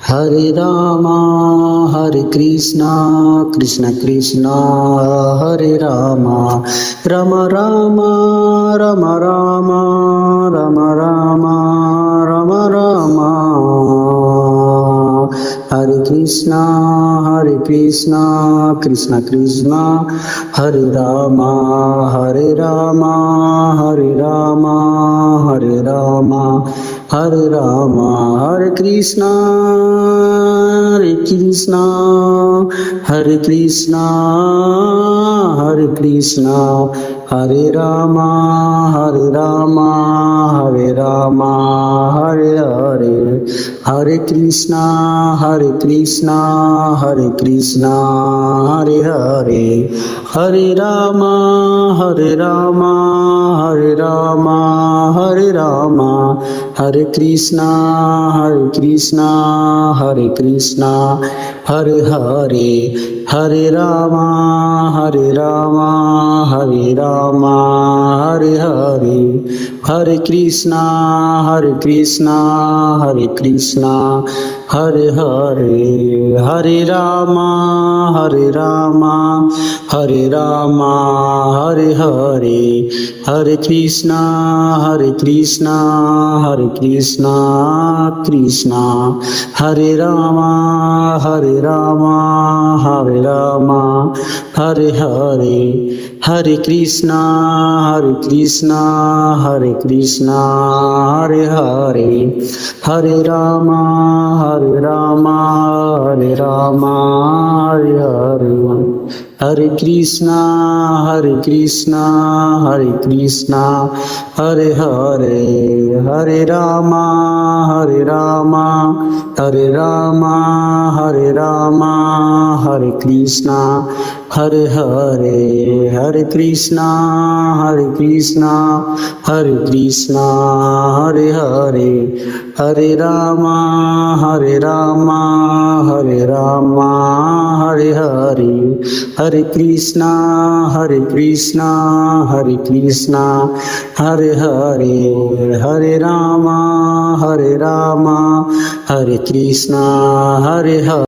Hare Rama Hare Krishna Krishna Krishna Hare Rama Ram Ram Ram Ram Ram Ram Ram Ram Hare Krishna Krishna Krishna Hare Rama Hare Rama Hare Rama Hare Rama Hare Rama Hare Krishna Hare Krishna Hare Krishna Hare Rama Hare Rama Hare Rama Hare Hare Hare Krishna Hare Krishna Hare Krishna Hare Hare Hare Rama Hare Rama Hare Rama Hare Rama Hare Krishna Hare Krishna Hare Hare Hare Rama Hare Rama Hare Rama Hare Hare Hare Krishna Hare Krishna Hare Hare Hare Rama Hare Rama Hare Rama Hare Hare Hare Krishna Krishna Krishna Hare Rama Hare Rama Hare Rama Hare Hare Hare Krishna Krishna Hare Hare Hare Rama Hare Rama Hare Rama Hare Hare Hare Krishna Krishna Hare Hare Hare Rama Hare Rama Hare Rama Hare Krishna Hare Hare Hare Krishna Krishna Hare Hare Hare Rama Hare Rama Hare Hare Hare Krishna Krishna Hare Hare Hare Rama Hare Krishna Hare Hare